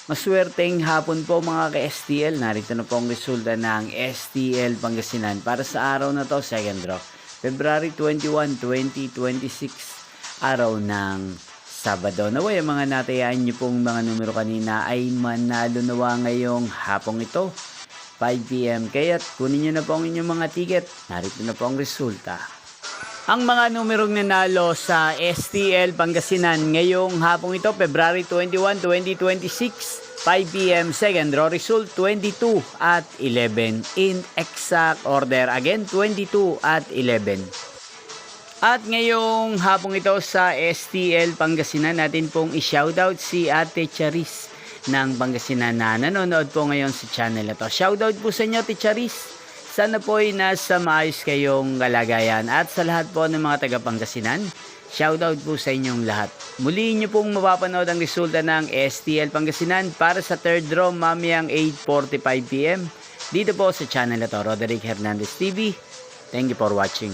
Maswerteng hapon po mga ka-STL. Narito na po ang resulta ng STL Pangasinan para sa araw na to, second draw. February 21, 2026, araw ng Sabado. Naway ang mga natayaan niyo pong mga numero kanina ay manalo nawa ngayong hapong ito, 5 PM. Kaya't kunin niyo na po ang inyong mga ticket. Narito na po ang resulta. Ang mga numerong nanalo sa STL Pangasinan ngayong hapong ito, February 21, 2026, 5 PM, second draw result 22 at 11 in exact order. Again, 22 at 11. At ngayong hapong ito sa STL Pangasinan, natin pong i-shoutout si Ate Charis ng Pangasinan na nanonood po ngayon sa channel na to. Shoutout po sa inyo, Ate Charis. Sana po ay nasa maayos kayong kalagayan at sa lahat po ng mga taga Pangasinan, shoutout po sa inyong lahat. Muli niyo pong mapapanood ang resulta ng STL Pangasinan para sa third draw mamayang 8:45 PM dito po sa channel na to, Roderick Hernandez TV. Thank you for watching.